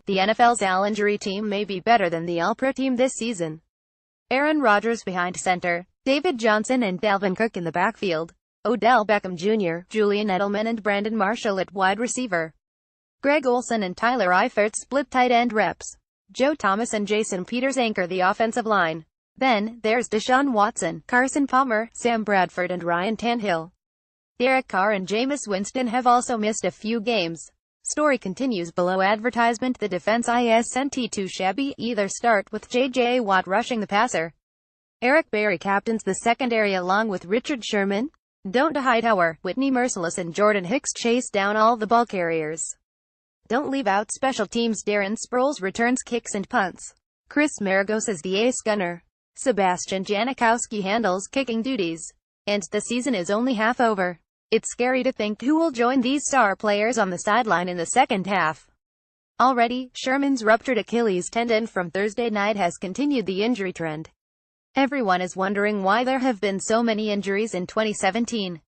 The NFL's allinjury team may be better than the AllPro team this season. Aaron Rodgers behind center, David Johnson and Dalvin Cook in the backfield, Odell Beckham Jr., Julian Edelman and Brandon Marshall at wide receiver. Greg Olsen and Tyler Eifert split tight end reps. Joe Thomas and Jason Peters anchor the offensive line. Then, there's Deshaun Watson, Carson Palmer, Sam Bradford and Ryan Tannehill. Derek Carr and Jameis Winston have also missed a few games. Story continues below. Advertisement: the defense isn't too shabby either. Start with J.J. Watt rushing the passer. Eric Berry captains the secondary along with Richard Sherman, Donta Hightower, Whitney Merciless and Jordan Hicks chase down all the ball carriers. Don't leave out special teams. Darren Sproles returns kicks and punts. Chris Maragos is the ace gunner. Sebastian Janikowski handles kicking duties. And the season is only half over. It's scary to think who will join these star players on the sideline in the second half. Already, Sherman's ruptured Achilles tendon from Thursday night has continued the injury trend. Everyone is wondering why there have been so many injuries in 2017.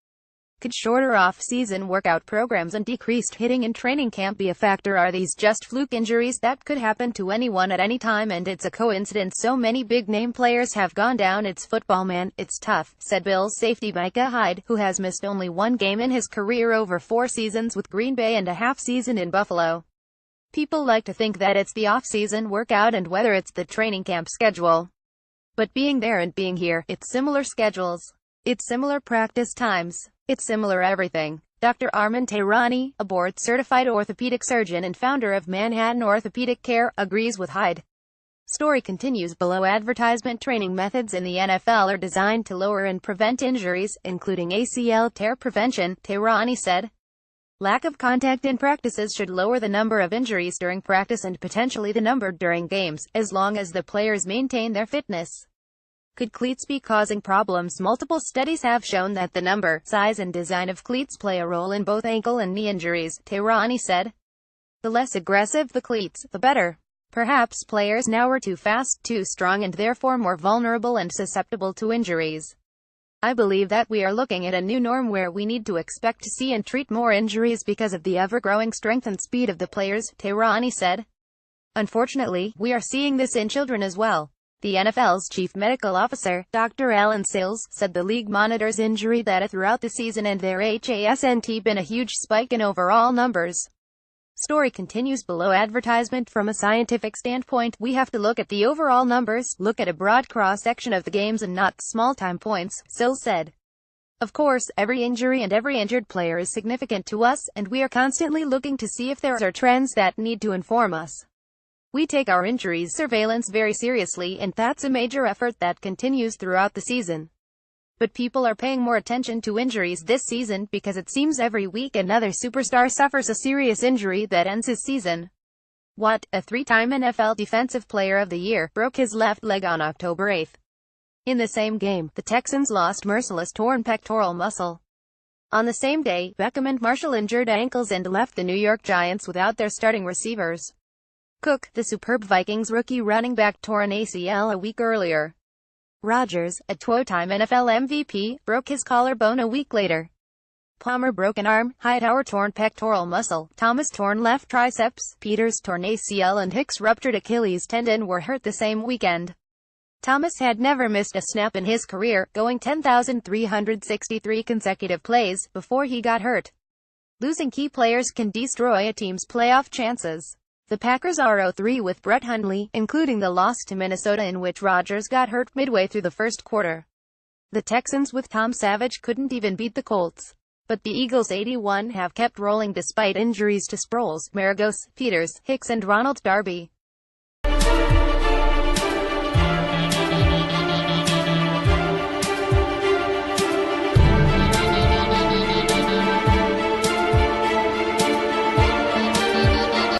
Could shorter off-season workout programs and decreased hitting in training camp be a factor? Are these just fluke injuries that could happen to anyone at any time and it's a coincidence so many big-name players have gone down? It's football, man, it's tough, said Bills safety Micah Hyde, who has missed only one game in his career over 4 seasons with Green Bay and a half season in Buffalo. People like to think that it's the off-season workout and whether it's the training camp schedule. But being there and being here, it's similar schedules. It's similar practice times. It's similar everything. Dr. Armin Tehrani, a board-certified orthopedic surgeon and founder of Manhattan Orthopedic Care, agrees with Hyde. Story continues below. Advertisement: training methods in the NFL are designed to lower and prevent injuries, including ACL tear prevention, Tehrani said. Lack of contact in practices should lower the number of injuries during practice and potentially the number during games, as long as the players maintain their fitness. Could cleats be causing problems? Multiple studies have shown that the number, size and design of cleats play a role in both ankle and knee injuries, Tehrani said. The less aggressive the cleats, the better. Perhaps players now are too fast, too strong and therefore more vulnerable and susceptible to injuries. I believe that we are looking at a new norm where we need to expect to see and treat more injuries because of the ever-growing strength and speed of the players, Tehrani said. Unfortunately, we are seeing this in children as well. The NFL's chief medical officer, Dr. Alan Sills, said the league monitors injury data throughout the season and there hasn't been a huge spike in overall numbers. Story continues below. Advertisement: from a scientific standpoint, we have to look at the overall numbers, look at a broad cross-section of the games and not small-time points, Sills said. Of course, every injury and every injured player is significant to us, and we are constantly looking to see if there are trends that need to inform us. We take our injuries surveillance very seriously and that's a major effort that continues throughout the season. But people are paying more attention to injuries this season because it seems every week another superstar suffers a serious injury that ends his season. Watt, a 3-time NFL Defensive Player of the Year, broke his left leg on October 8. In the same game, the Texans lost Merciless torn pectoral muscle. On the same day, Beckham and Marshall injured ankles and left the New York Giants without their starting receivers. Cook, the superb Vikings rookie running back, tore an ACL a week earlier. Rodgers, a 2-time NFL MVP, broke his collarbone a week later. Palmer broke an arm, Hightower torn pectoral muscle, Thomas torn left triceps, Peters torn ACL and Hicks ruptured Achilles tendon were hurt the same weekend. Thomas had never missed a snap in his career, going 10,363 consecutive plays, before he got hurt. Losing key players can destroy a team's playoff chances. The Packers are 0-3 with Brett Hundley, including the loss to Minnesota in which Rodgers got hurt midway through the first quarter. The Texans with Tom Savage couldn't even beat the Colts. But the Eagles' 81 have kept rolling despite injuries to Sproles, Maragos, Peters, Hicks and Ronald Darby.